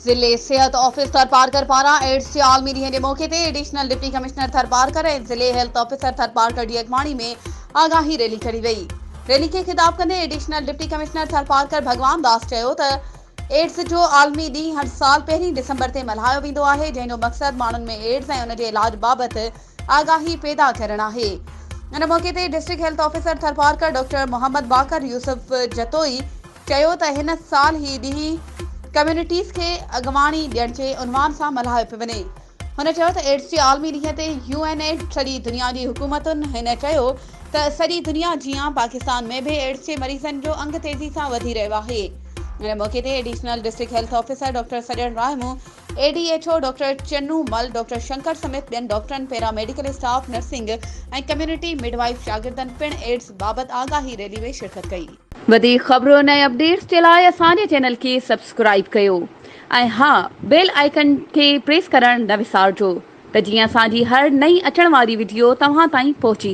जिले सेहत ऑफिसर पारकर पारा एड्स जे आलमी ॾींहं जे मौके ते एडिशनल डिप्टी कमिश्नर थरपारकर ऐं जिले हेल्थ ऑफिसर थरपारकर जी अॻवानी में आगाही रैली कढी वई। रैली खे ख़िताब कंदे एडिशनल डिप्टी कमिश्नर थरपारकर भगवान दास चयो त एड्स जो आलमी ॾींहुं हर साल 1 डिसंबर ते मल्हायो वेंदो आहे, जंहिंजो मक़सदु माण्हुनि में एड्स ऐं उन जे इलाज बाबति आगाही पैदा करणु आहे। इन मौके ते district health officer Tharparkar doctor Mohammad Baqar Yusuf Jatoi चयो त हिन साल ही ॾींहुं कम्युनिटीज़ खे अॻवानी ॾियण जे उनवान सां मल्हायो पियो वञे। हुन चयो त एड्स जे आलमी ॾींहं ते UN सॼी दुनिया जी हुकूमतुनि हिन चयो त सॼी दुनिया जीअं पाकिस्तान में बि एड्स जे मरीज़नि जो अंग तेज़ी सां वधी रहियो आहे। इन मौके ते additional district health officer doctor Sajan Raimu, ADHO doctor Channu Mal, doctor Shankar समेत ॿियनि डॉक्टरनि, पैरामेडिकल स्टाफ, नर्सिंग ऐं कम्युनिटी मिडवाइफ शागिर्दनि पिणु एड्स बाबति आगाही रैली में शिरकत कई। वधीक ख़बरुनि ऐं अपडेट्स जे लाइ असांजे चैनल खे सब्सक्राइब कयो ऐं हा, बेल आइकन खे प्रेस करणु न विसारिजो त जीअं असांजी हर नई अचण वारी वीडियो तव्हां ताईं पहुची सघे।